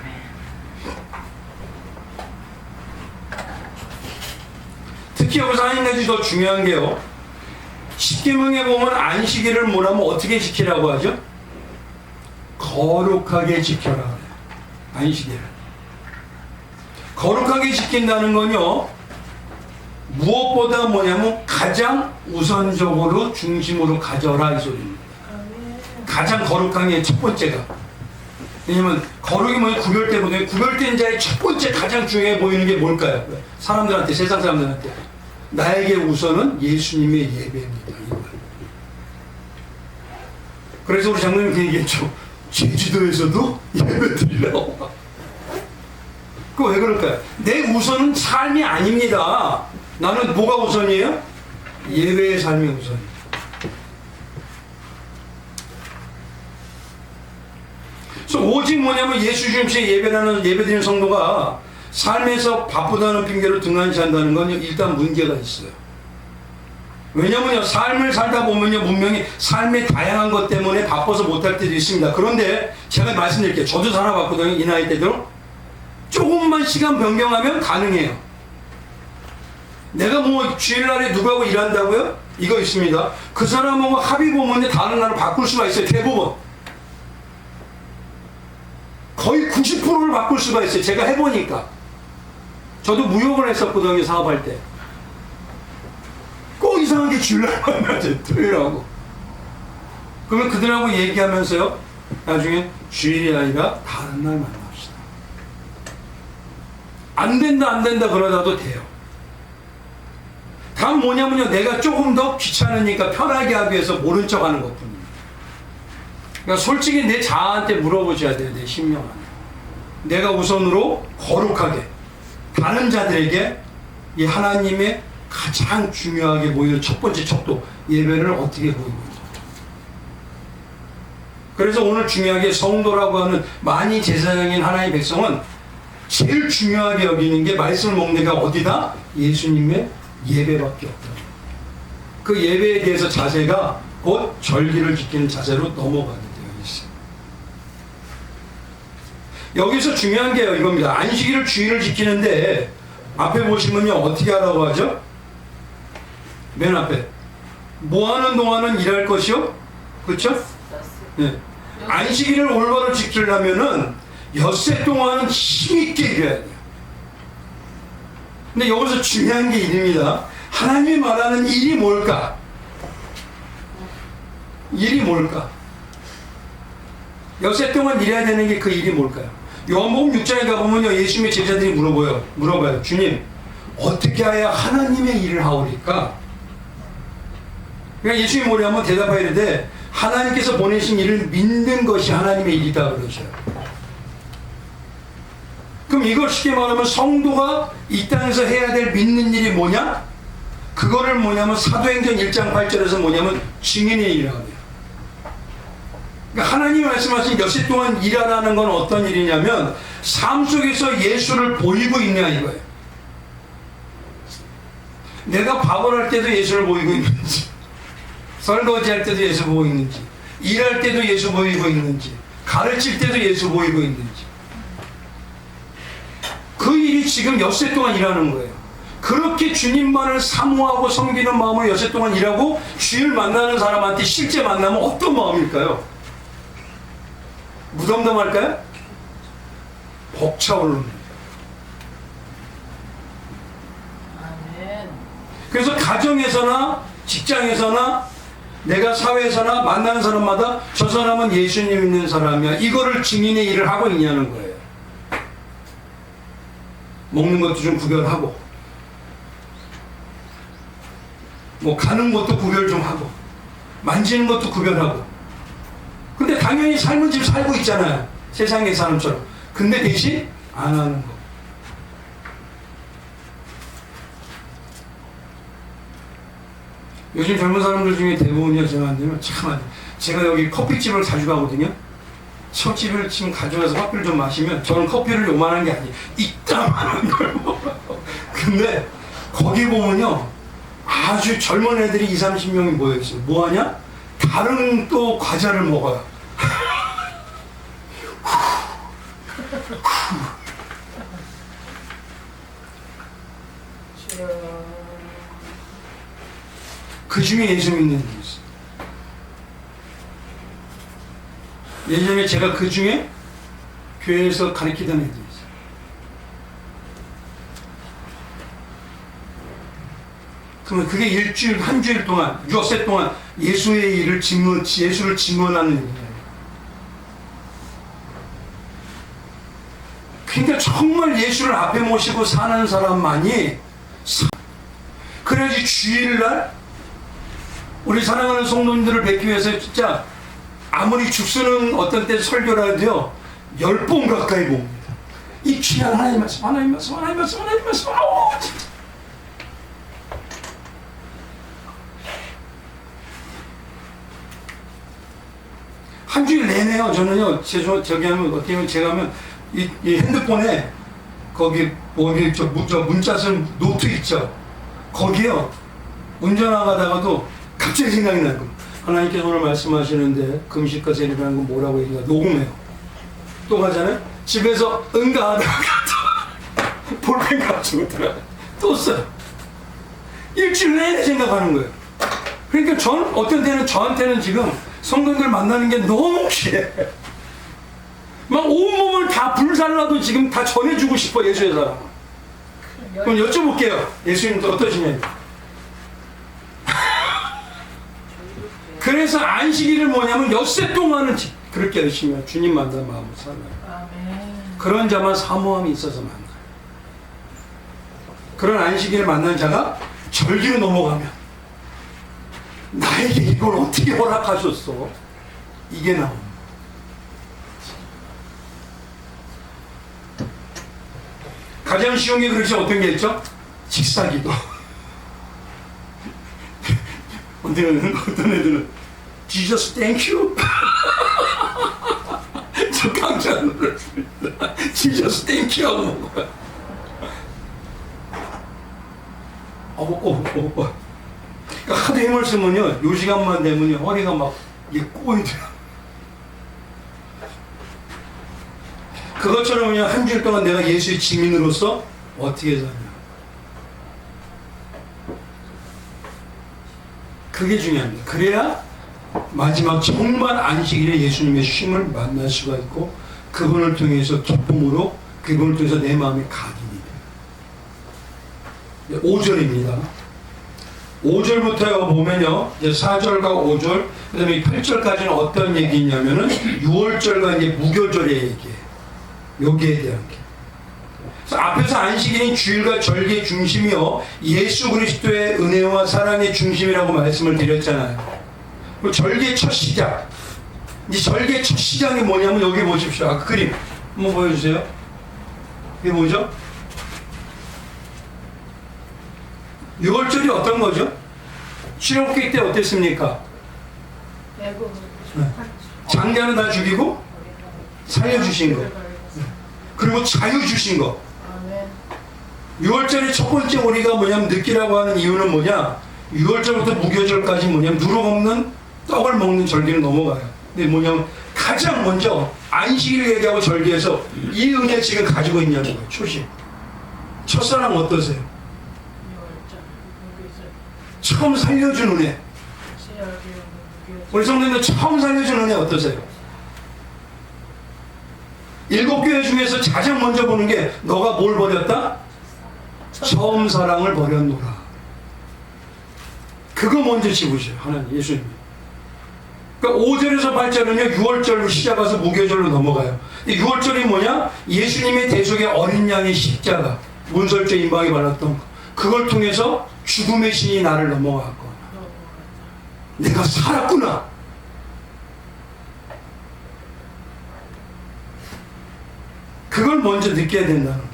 특히 여기서 한 가지 더 중요한 게요. 십계명에 보면 안식일을 뭐라면 어떻게 지키라고 하죠? 거룩하게 지켜라 그래요. 안식일을. 거룩하게 지킨다는 건요, 무엇보다 뭐냐면 가장 우선적으로 중심으로 가져라 이 소리입니다. 가장 거룩한 게 첫 번째가. 왜냐면 거룩이 뭐냐, 구별되거든요. 구별된 자의 첫 번째 가장 중요해 보이는 게 뭘까요? 사람들한테, 세상 사람들한테 나에게 우선은 예수님의 예배입니다. 이거예요. 그래서 우리 장로님 그 얘기했죠. 제주도에서도 예배 드리라고. 그거 왜 그럴까요? 내 우선은 삶이 아닙니다. 나는 뭐가 우선이에요? 예배의 삶이 우선이에요. 그래서 오직 뭐냐면 예수 중심의 예배드리는 성도가 삶에서 바쁘다는 핑계로 등한시한다는 건 일단 문제가 있어요. 왜냐면요, 삶을 살다 보면요, 분명히 삶의 다양한 것 때문에 바빠서 못할 때도 있습니다. 그런데 제가 말씀드릴게요. 저도 살아봤거든요. 이 나이 때도 조금만 시간 변경하면 가능해요. 내가 뭐 주일날에 누구하고 일한다고요? 이거 있습니다. 그 사람하고 합의 보면 다른 날을 바꿀 수가 있어요. 대부분 거의 90%를 바꿀 수가 있어요. 제가 해보니까. 저도 무역을 했었거든요. 사업할 때. 꼭 이상하게 주일날 만나죠. 토요일하고. 그러면 그들하고 얘기하면서요, 나중에 주일이 아니라 다른 날 만납시다. 안 된다 그러다도 돼요. 다음 뭐냐면요, 내가 조금 더 귀찮으니까 편하게 하기 위해서 모른 척 하는 것 뿐입니다. 그러니까 솔직히 내 자아한테 물어보셔야 돼요. 내 심령 안에. 내가 우선으로 거룩하게 다른 자들에게 이 하나님의 가장 중요하게 보이는 첫 번째 척도 예배를 어떻게 보이고 있죠. 그래서 오늘 중요하게 성도라고 하는 많이 제사장인 하나님의 백성은 제일 중요하게 여기는 게 말씀을 먹는 데가 어디다? 예수님의 예배밖에 없다. 그 예배에 대해서 자세가 곧 절기를 지키는 자세로 넘어가게 되어 있어요. 여기서 중요한 게요, 이겁니다. 안식일을 주일을 지키는데 앞에 보시면요, 어떻게 하라고 하죠? 맨 앞에 뭐 하는 동안은 일할 것이요? 그렇죠? 네. 안식일을 올바로 지키려면은 엿새 동안은 힘있게 일해야 돼요. 근데 여기서 중요한 게 일입니다. 하나님이 말하는 일이 뭘까? 일이 뭘까? 엿새 동안 일해야 되는 게 그 일이 뭘까요? 요한복음 6장에 가보면요, 예수님의 제자들이 물어봐요. 주님, 어떻게 해야 하나님의 일을 하오리까? 그러니까 예수님이 뭐냐면 대답하이르되 하나님께서 보내신 일을 믿는 것이 하나님의 일이다 그러셔요. 그럼 이걸 쉽게 말하면 성도가 이 땅에서 해야 될 믿는 일이 뭐냐? 그거를 뭐냐면 사도행전 1장 8절에서 뭐냐면 증인의 일이라고 해요. 그러니까 하나님이 말씀하신 엿새 동안 일하라는 건 어떤 일이냐면 삶 속에서 예수를 보이고 있냐 이거예요. 내가 밥을 할 때도 예수를 보이고 있는지, 설거지 할 때도 예수 보이고 있는지, 일할 때도 예수 보이고 있는지, 가르칠 때도 예수 보이고 있는지, 그 일이 지금 엿새 동안 일하는 거예요. 그렇게 주님만을 사모하고 섬기는 마음으로 엿새 동안 일하고 주일 만나는 사람한테 실제 만나면 어떤 마음일까요? 무덤덤할까요? 벅차오르는. 그래서 가정에서나 직장에서나 내가 사회에서나 만나는 사람마다 저 사람은 예수님 믿는 사람이야, 이거를 증인의 일을 하고 있냐는 거예요. 먹는 것도 좀 구별하고, 뭐 가는 것도 구별 좀 하고, 만지는 것도 구별하고. 근데 당연히 삶은 지금 살고 있잖아요, 세상의 사람처럼. 근데 대신 안 하는 거. 요즘 젊은 사람들 중에 대부분이요, 제가 안 되면 제가 여기 커피집을 자주 가거든요. 첫 집을 지금 가져가서 커피를 좀 마시면 저는 커피를 요만한 게 아니에요, 이따만한 걸 먹어요. 근데 거기 보면요, 아주 젊은 애들이 20-30명이 모여있어요. 뭐하냐? 다른 또 과자를 먹어요. 그 중에 예수 믿는 게 있어요. 예전에 제가 그 중에 교회에서 가르치던 애들이 있어요. 그러면 그게 일주일, 한 주일 동안, 6세 동안 예수의 일을 예수를 증언하는 일이에요. 그러니까 정말 예수를 앞에 모시고 사는 사람만이 그래야지 주일날 우리 사랑하는 성도님들을 뵙기 위해서 진짜 아무리 죽쓰는 어떤 때 설교를 해도요 10번 가까이 봅니다. 이 귀한 하나님 말씀, 하나님 말씀, 하나님 말씀, 하나님 말씀. 진짜. 한 주일 내내요. 저는요 저기 하면 어떻게 하면 제가 하면 이 핸드폰에 거기 저 문자 쓴 노트 있죠. 거기요 운전하다가도 갑자기 생각이 나고 하나님께서 오늘 말씀하시는데 금식과 세례라는 건 뭐라고 얘기가 녹음해요. 또 가잖아요. 집에서 응가하다가 볼펜 가지고 들어가요. 또 써요. 일주일 내내 생각하는 거예요. 그러니까 어떤 때는 저한테는 지금 성도들 만나는 게 너무 귀해. 막 온몸을 다 불살라도 지금 다 전해주고 싶어 예수의 사람. 그럼 여쭤볼게요. 예수님은 어떠시냐고. 그래서 안식일을 뭐냐면 엿새 동안은 그렇게 열심히 해요. 주님 만난 마음으로 살아요. 그런 자만 사모함이 있어서 만나요. 그런 안식일을 만난 자가 절기로 넘어가면 나에게 이걸 어떻게 허락하셨어? 이게 나옵니다. 가장 쉬운 게 그렇지 어떤 게 있죠? 직사기도. 어떤 애들은 Jesus thank you. 저 깜짝 놀랐습니다. Jesus thank you 하고 먹어요. 그러니까 하도 힘을 쓰면요 요 시간만 되면요 허리가 막 이게 꼬이더라. 그것처럼 그냥 한 주일 동안 내가 예수의 증인으로서 어떻게 사냐. 그게 중요합니다. 그래야 마지막 정말 안식일에 예수님의 쉼을 만날 수가 있고 그분을 통해서 기쁨으로 그분을 통해서 내 마음이 각인이 돼요. 5절입니다. 5절부터 보면요, 이제 4절과 5절, 그 다음에 8절까지는 어떤 얘기냐면은 6월절과 이제 무교절의 얘기예요. 여기에 대한 게. 그래서 앞에서 안식일인 주일과 절기의 중심이요, 예수 그리스도의 은혜와 사랑의 중심이라고 말씀을 드렸잖아요. 그리고 절기의 첫 시작. 이 절기의 첫 시작이 뭐냐면 여기 보십시오. 그 그림 한번 보여주세요. 이게 뭐죠? 6월절이 어떤 거죠? 출애굽기 때 어땠습니까? 네. 장자는 다 죽이고 살려주신 거, 그리고 자유 주신 거. 6월절의 첫 번째 우리가 뭐냐면 느끼라고 하는 이유는 뭐냐? 6월절부터 무교절까지 뭐냐면 누룩 없는 떡을 먹는 절기는 넘어가요. 근데 뭐냐면 가장 먼저 안식일을 얘기하고 절기에서 이 은혜 지금 가지고 있냐는 거예요. 초심. 첫사랑 어떠세요? 처음 살려준 은혜. 우리 성도님들 처음 살려준 은혜 어떠세요? 7교회 중에서 가장 먼저 보는 게 너가 뭘 버렸다? 처음 사랑을 버렸노라. 그거 먼저 집으셔요. 하나님, 예수님. 그러니까 5절에서 8절은요 6월절로 시작해서 무교절로 넘어가요. 6월절이 뭐냐? 예수님의 대속의 어린 양의 십자가, 문설주 임박이 받았던 거. 그걸 통해서 죽음의 신이 나를 넘어갔고 내가 살았구나. 그걸 먼저 느껴야 된다는 거.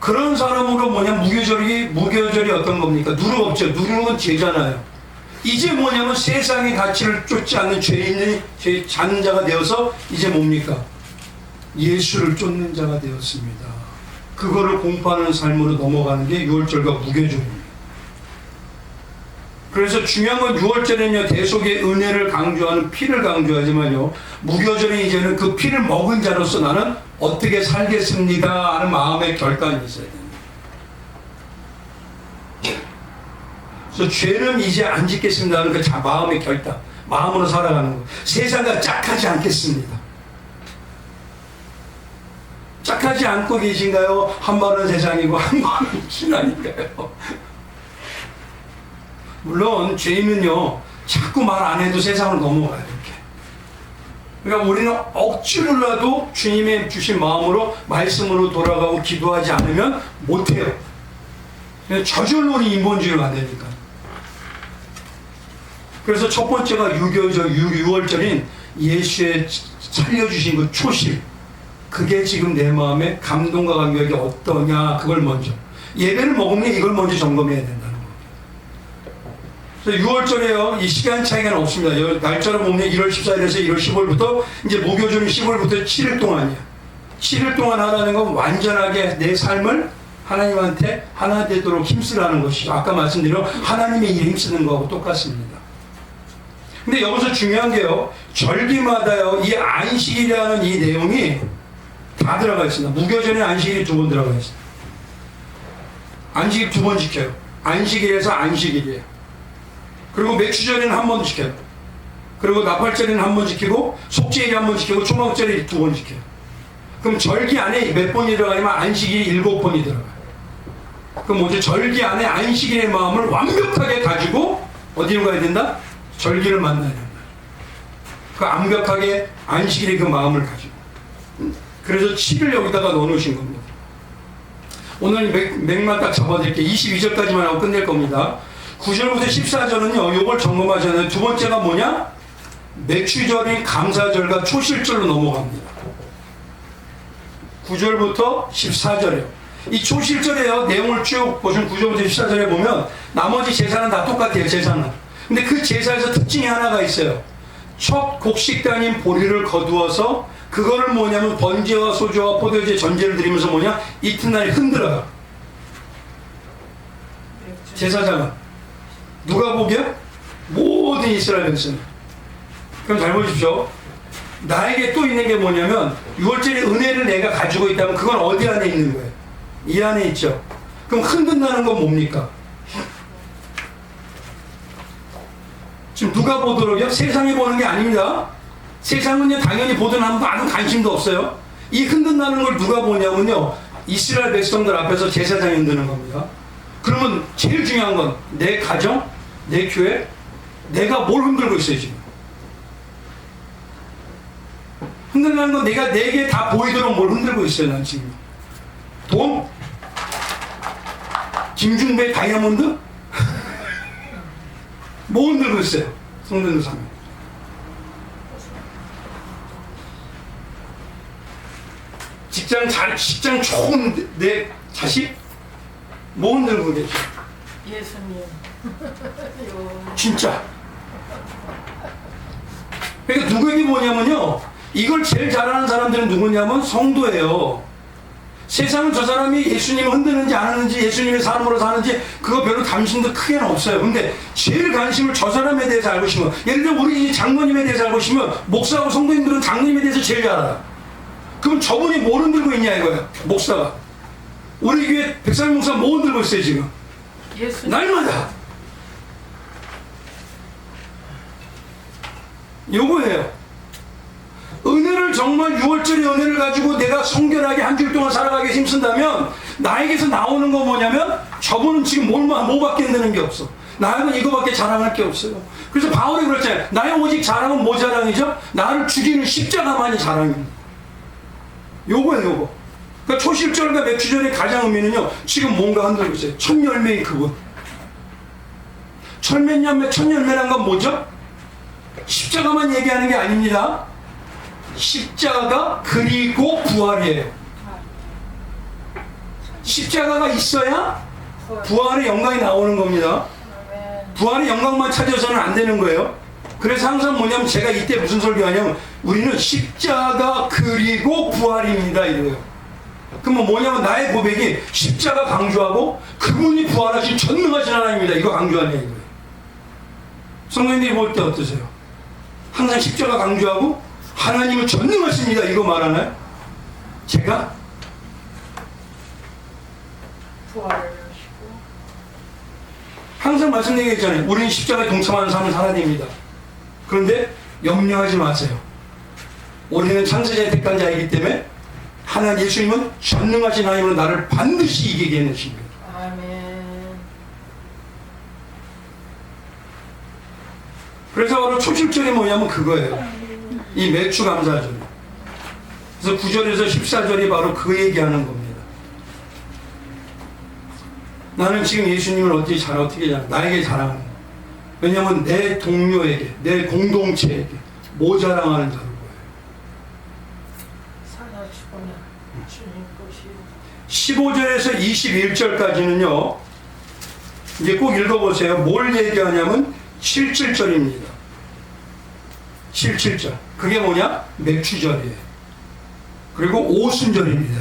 그런 사람으로 뭐냐 무교절이 어떤 겁니까? 누룩 없죠. 누룩은 죄잖아요. 이제 뭐냐면 세상의 가치를 쫓지 않는 죄인의 자는 자가 되어서 이제 뭡니까? 예수를 쫓는 자가 되었습니다. 그거를 공부하는 삶으로 넘어가는 게 6월절과 무교절입니다. 그래서 중요한 건 6월절에는요 대속의 은혜를 강조하는 피를 강조하지만요 무교절은 이제는 그 피를 먹은 자로서 나는 어떻게 살겠습니다 하는 마음의 결단이 있어야 됩니다. 그래서 죄는 이제 안 짓겠습니다 하는 그 마음의 결단, 마음으로 살아가는 거. 세상과 짝하지 않겠습니다. 짝하지 않고 계신가요? 한 발은 세상이고 한 발은 신앙인가요? 물론 죄인은요 자꾸 말 안 해도 세상으로 넘어가요. 이렇게. 그러니까 우리는 억지로라도 주님의 주신 마음으로 말씀으로 돌아가고 기도하지 않으면 못해요. 저절로 인본주의를 만드니까. 그래서 첫 번째가 유월절인 예수의 살려주신 그 초실, 그게 지금 내 마음에 감동과 감격이 어떠냐, 그걸 먼저. 예배를 먹으면 이걸 먼저 점검해야 된다는 거예요. 그래서 6월절에요, 이 시간 차이가 없습니다. 날짜로 보면 1월 14일에서 1월 15일부터, 이제 무교절은 15일부터 7일 동안이에요. 7일 동안 하라는 건 완전하게 내 삶을 하나님한테 하나 되도록 힘쓰라는 것이죠. 아까 말씀드린 하나님의 일에 힘쓰는 거하고 똑같습니다. 근데 여기서 중요한 게요, 절기마다요, 이 안식일이라는 이 내용이 다 들어가 있습니다. 무교절에 안식일이 2번 들어가 있습니다. 안식일 2번 지켜요. 안식일에서 안식일이에요. 그리고 맥주절에는 1번 지켜요. 그리고 나팔절에는 1번 지키고, 속죄일에 1번 지키고, 초막절에 2번 지켜요. 그럼 절기 안에 몇 번이 들어가냐면 안식일이 7번이 들어가요. 그럼 먼저 절기 안에 안식일의 마음을 완벽하게 가지고 어디로 가야 된다? 절기를 만나야 된다. 그 완벽하게 안식일의 그 마음을 가지고. 그래서 7을 여기다가 넣어놓으신 겁니다. 오늘 맥만 딱 잡아드릴게요. 22절까지만 하고 끝낼 겁니다. 9절부터 14절은요, 요걸 점검하잖아요. 두 번째가 뭐냐? 맥주절인 감사절과 초실절로 넘어갑니다. 9절부터 14절이요. 이 초실절에요, 내용을 쭉 보시면 9절부터 14절에 보면 나머지 제사는 다 똑같아요, 제사는. 근데 그 제사에서 특징이 하나가 있어요. 첫 곡식단인 보리를 거두어서 그거를 뭐냐면 번제와 소주와 포도주의 전제를 드리면서 뭐냐? 이튿날에 흔들어요. 제사장은. 누가 보기에? 모든 이스라엘 백성. 그럼 잘 보십시오. 나에게 또 있는 게 뭐냐면 6월절의 은혜를 내가 가지고 있다면 그건 어디 안에 있는 거예요? 이 안에 있죠. 그럼 흔든다는 건 뭡니까? 지금 누가 보도록요? 세상이 보는 게 아닙니다. 세상은요 당연히 보든 아무도 관심도 없어요. 이 흔든다는 걸 누가 보냐면요, 이스라엘 백성들 앞에서 제사장이 흔드는 겁니다. 그러면 제일 중요한 건 내 가정, 내 교회, 내가 뭘 흔들고 있어요 지금. 흔들라는 건 내가 내게 다 보이도록 뭘 흔들고 있어요. 난 지금 돈? 김중배 다이아몬드? 뭐 흔들고 있어요? 성전도 사면. 직장 좋은 내 자식? 뭐 흔들고 계셔? 예수님. 진짜. 그러니까 누구에게 뭐냐면요, 이걸 제일 잘하는 사람들은 누구냐면 성도예요. 세상은 저 사람이 예수님을 흔드는지 안 하는지, 예수님의 삶으로 사는지 그거 별로 관심도 크게는 없어요. 근데 제일 관심을 저 사람에 대해서 알고 싶으면, 예를 들어 우리 장모님에 대해서 알고 싶으면 목사하고 성도님들은 장모님에 대해서 제일 잘 알아요. 그럼 저분이 뭘 흔들고 있냐 이거야, 목사가. 우리 교회 백삼일 목사 뭐 흔들고 있어요 지금? 예수님. 날마다 요거예요. 은혜를 정말 6월절의 은혜를 가지고 내가 성결하게 한 주 동안 살아가게 힘쓴다면 나에게서 나오는 거 뭐냐면 저분은 지금 뭐밖에 흔드는 게 없어. 나는 이거밖에 자랑할 게 없어요. 그래서 바울이 그랬잖아요. 나의 오직 자랑은 뭐 자랑이죠? 나를 죽이는 십자가만이 자랑입니다. 요거예요, 요거. 그러니까 초실절과 맥주절의 가장 의미는요, 지금 뭔가 흔들고 있어요. 첫 열매의 그분. 첫 열매란 건 뭐죠? 십자가만 얘기하는 게 아닙니다. 십자가 그리고 부활이에요. 십자가가 있어야 부활의 영광이 나오는 겁니다. 부활의 영광만 찾아서는 안 되는 거예요. 그래서 항상 뭐냐면 제가 이때 무슨 설교하냐면 우리는 십자가 그리고 부활입니다 이래요. 그러면 뭐냐면 나의 고백이 십자가 강조하고 그분이 부활하신 전능하신 하나님입니다 이거 강조하냐 이거예요. 성도님들이 볼 때 어떠세요? 항상 십자가 강조하고 하나님은 전능하십니다 이거 말하나요? 제가 부활을 하시고 항상 말씀드리잖아요. 우리는 십자가에 동참하는 삶을 살아야 됩니다. 그런데 염려하지 마세요. 우리는 창세자의 택한 자이기 때문에 하나님 예수님은 전능하신 하나님으로 나를 반드시 이기게 해내십니다. 아멘. 그래서 바로 초실절이 뭐냐면 그거예요. 이 매추 감사절. 그래서 9절에서 14절이 바로 그 얘기하는 겁니다. 나는 지금 예수님을 어떻게 나에게 자랑하는 거예요. 왜냐하면 내 동료에게, 내 공동체에게 모자랑하는 자로 보여요. 살아주구나. 주님 것이. 15절에서 21절까지는요. 이제 꼭 읽어보세요. 뭘 얘기하냐면 77절입니다. 77절. 그게 뭐냐? 맥추절이에요. 그리고 오순절입니다.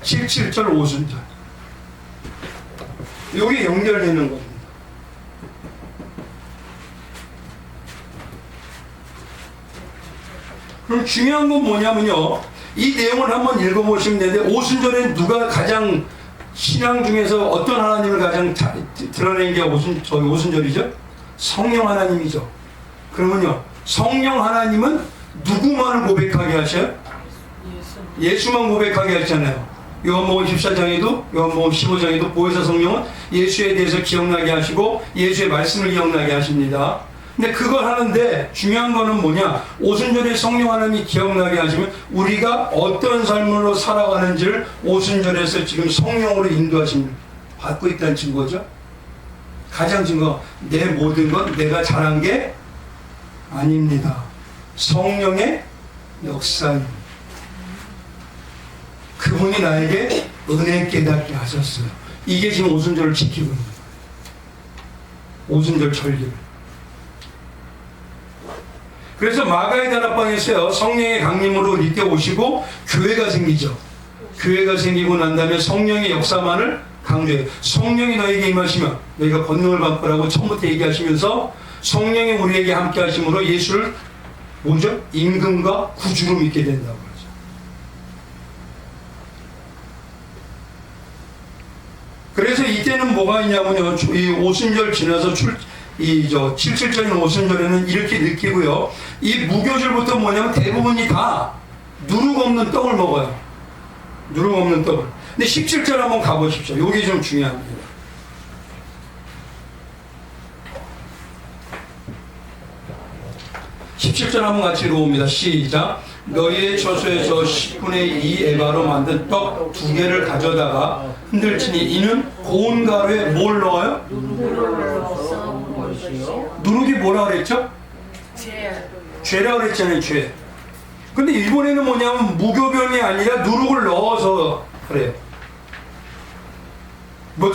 이게. 77절 오순절. 이게 연결되는 겁니다. 그럼 중요한 건 뭐냐면요. 이 내용을 한번 읽어보시면 되는데 오순절에 누가 가장 신앙 중에서 어떤 하나님을 가장 드러낸 게 오순절이죠? 성령 하나님이죠. 그러면요. 성령 하나님은 누구만을 고백하게 하셔요? 예수만 고백하게 하잖아요. 요한복음 14장에도 요한복음 15장에도 보혜사 성령은 예수에 대해서 기억나게 하시고 예수의 말씀을 기억나게 하십니다. 근데 그걸 하는데 중요한 거는 뭐냐? 오순절에 성령 하나님이 기억나게 하시면 우리가 어떤 삶으로 살아가는지를 오순절에서 지금 성령으로 인도하심 받고 있다는 증거죠. 가장 증거, 내 모든 건 내가 잘한 게 아닙니다. 성령의 역사입니다. 그분이 나에게 은혜 깨닫게 하셨어요. 이게 지금 오순절을 지키고 있는 거예요. 오순절 절기를. 그래서 마가의 다락방에서요, 성령의 강림으로 이때 오시고 교회가 생기죠. 교회가 생기고 난 다음에 성령의 역사만을 강조해요. 성령이 너에게 임하시면 너희가 권능을 받고라고 처음부터 얘기하시면서 성령이 우리에게 함께 하심으로 예수를 뭐죠? 임금과 구주로 믿게 된다고 하죠. 그래서 이때는 뭐가 있냐면요, 이 오순절 지나서 77절인 오순절에는 이렇게 느끼고요. 이 무교절부터 뭐냐면 대부분이 다 누룩 없는 떡을 먹어요. 누룩 없는 떡을. 근데 17절 한번 가보십시오. 이게 좀 중요합니다. 17절 한번 같이 읽어봅니다. 시작. 너희의 처소에서 10분의 2 에바로 만든 떡 2개를 가져다가 흔들치니 이는 고운 가루에 뭘 넣어요? 누룩이 뭐라 그랬죠? 죄라 그랬잖아요. 죄. 근데 일본에는 뭐냐면 무교병이 아니라 누룩을 넣어서 그래요.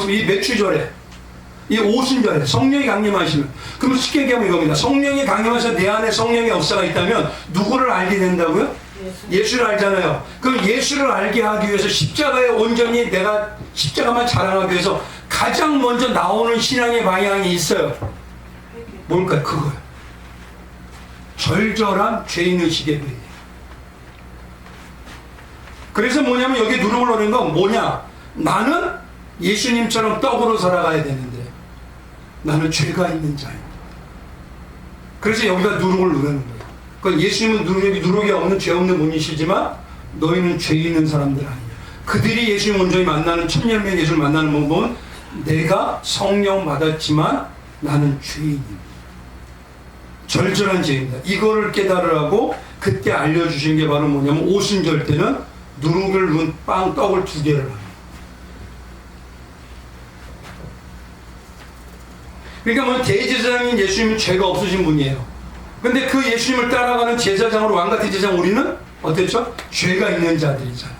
이 맥추절에, 이 오순절에 성령이 강림하시면, 그럼 쉽게 얘기하면 이겁니다. 성령이 강림하셔서 내 안에 성령의 역사가 있다면 누구를 알게 된다고요? 예수를 알잖아요. 그럼 예수를 알게 하기 위해서 십자가에 온전히 내가 십자가만 자랑하기 위해서 가장 먼저 나오는 신앙의 방향이 있어요. 뭘까요? 그거예요. 절절한 죄인의식의 회개. 그래서 뭐냐면 여기 누룩을 넣는 건 뭐냐? 나는 예수님처럼 떡으로 살아가야 되는데 나는 죄가 있는 자입니다. 그래서 여기다 누룩을 누르는 거예요. 그러니까 예수님은 누룩이 없는 죄 없는 분이시지만 너희는 죄 있는 사람들 아니냐. 그들이 예수님 온전히 만나는 천년의 예수를 만나는 방법은 내가 성령 받았지만 나는 죄인입니다. 절절한 죄입니다. 이거를 깨달으라고 그때 알려주신 게 바로 뭐냐면 오순절 때는 누룩을 넣은 떡을 2개를 합니다. 그러니까 뭐 대제사장인 예수님은 죄가 없으신 분이에요. 근데 그 예수님을 따라가는 제사장으로 왕같은 제사장 우리는 어땠죠? 죄가 있는 자들이잖아요.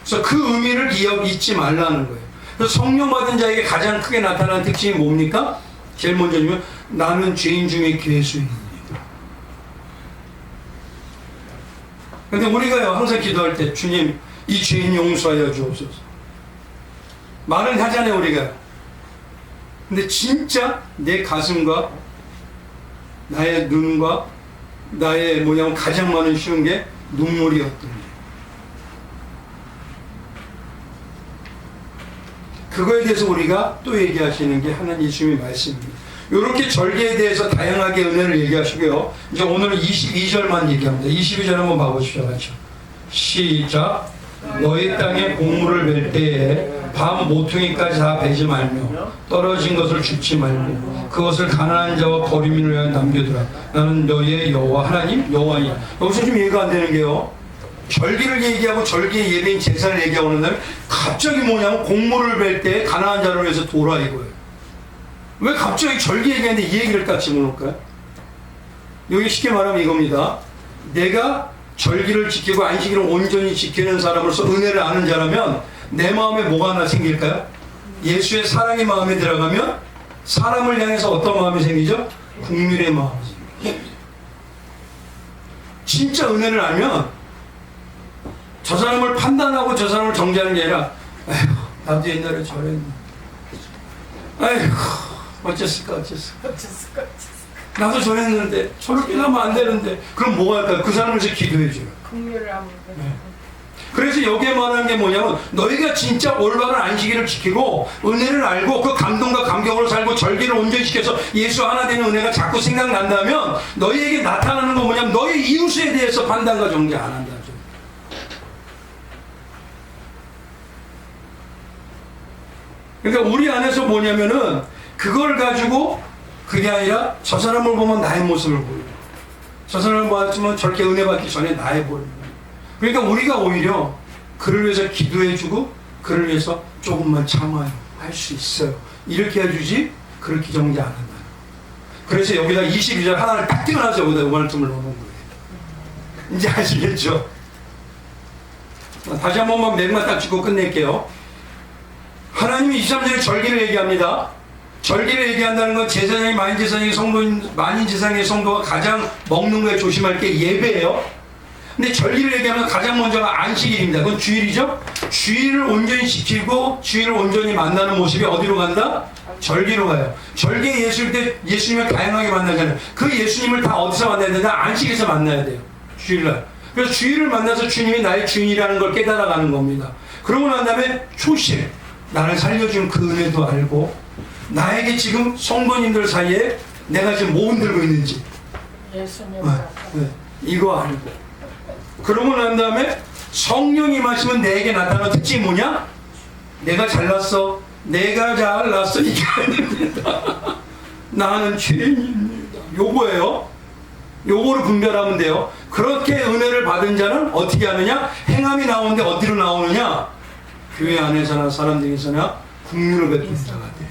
그래서 그 의미를 잊지 말라는 거예요. 그래서 성령 받은 자에게 가장 크게 나타나는 특징이 뭡니까? 제일 먼저는 나는 죄인 중에 괴수인입니다. 근데 우리가요 항상 기도할 때 주님 이 죄인 용서하여 주옵소서. 말은 하잖아요 우리가. 근데 진짜 내 가슴과 나의 눈과 나의 뭐냐면 가장 많은 쉬운 게 눈물이었던 게. 그거에 대해서 우리가 또 얘기하시는 게 하나님 예수님의 말씀입니다. 이렇게 절개에 대해서 다양하게 은혜를 얘기하시고요. 이제 오늘은 22절만 얘기합니다. 22절 한번 봐보십시오. 같이. 시작. 너희 땅에 곡물을 벨 때에 밤 모퉁이까지 다 베지 말며 떨어진 것을 줍지 말고 그것을 가난한 자와 거리민을 위하여 남겨두라. 나는 너희의 여호와 하나님 여호와이야. 여기서 좀 이해가 안 되는 게요. 절기를 얘기하고 절기의 예배인 제사를 얘기하고 나면 갑자기 뭐냐면 곡물을 벨 때 가난한 자를 위해서 도라 이거예요. 왜 갑자기 절기 얘기하는데 이 얘기를 딱 집어넣을까요? 여기 쉽게 말하면 이겁니다. 내가 절기를 지키고 안식일을 온전히 지키는 사람으로서 은혜를 아는 자라면 내 마음에 뭐가 하나 생길까요? 예수의 사랑의 마음에 들어가면 사람을 향해서 어떤 마음이 생기죠? 국률의 마음이 생깁니다. 진짜 은혜를 알면 저 사람을 판단하고 저 사람을 정죄하는 게 아니라 에휴 나도 옛날에 저랬는데 에휴 어쨌을까 나도 저랬는데 저렇게 하면 안 되는데 그럼 뭐가 할까요? 그 사람을 위해서 기도해줘요. 국률을 한번 그래서 여기에 말하는 게 뭐냐면 너희가 진짜 올바른 안식일을 지키고 은혜를 알고 그 감동과 감격으로 살고 절기를 온전히 지켜서 예수 하나 되는 은혜가 자꾸 생각난다면 너희에게 나타나는 건 뭐냐면 너희 이웃에 대해서 판단과 정죄 안 한다죠. 그러니까 우리 안에서 뭐냐면은 그걸 가지고 그게 아니라 저 사람을 보면 나의 모습을 보이고 저 사람을 보았지만 저렇게 은혜 받기 전에 나의 보이고 그러니까 우리가 오히려 그를 위해서 기도해주고 그를 위해서 조금만 참아요. 할 수 있어요. 이렇게 해주지 그렇게 정죄 안 한다. 그래서 여기다 22절 하나를 딱 띄어놔서 여기다 이 말씀을 넣는 거예요. 이제 아시겠죠? 다시 한 번만 맥만 딱 짚고 끝낼게요. 하나님이 23절에 절기를 얘기합니다. 절기를 얘기한다는 건 제사장이 만인제사장이 성도인 만인제사장의 성도가 가장 먹는 거에 조심할 게 예배예요. 근데 절기를 얘기하면 가장 먼저가 안식일입니다. 그건 주일이죠. 주일을 온전히 지키고 주일을 온전히 만나는 모습이 어디로 간다? 절기로 가요. 절기에 예수일 때 예수님을 다양하게 만나잖아요. 그 예수님을 다 어디서 만나야 되나? 안식에서 만나야 돼요. 주일날. 그래서 주일을 만나서 주님이 나의 주인이라는 걸 깨달아가는 겁니다. 그러고 난 다음에 초실, 나를 살려준 그 은혜도 알고 나에게 지금 성도님들 사이에 내가 지금 뭐 흔들고 있는지 예수님 이거 알고 그러고 난 다음에 성령이 마시면 내게 나타나는 특징이 뭐냐? 내가 잘났어 내가 잘났어 이게 아닙니다. 나는 죄인입니다. 요거예요. 요거를 분별하면 돼요. 그렇게 은혜를 받은 자는 어떻게 하느냐? 행함이 나오는데 어디로 나오느냐? 교회 안에서나 사람들에서나 국률을 베푸는 자가 돼요.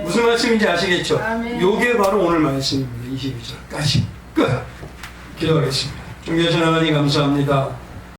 무슨 말씀인지 아시겠죠? 요게 바로 오늘 말씀입니다. 22절까지 끝. 기도하겠습니다. 존귀하신 하나님 감사합니다.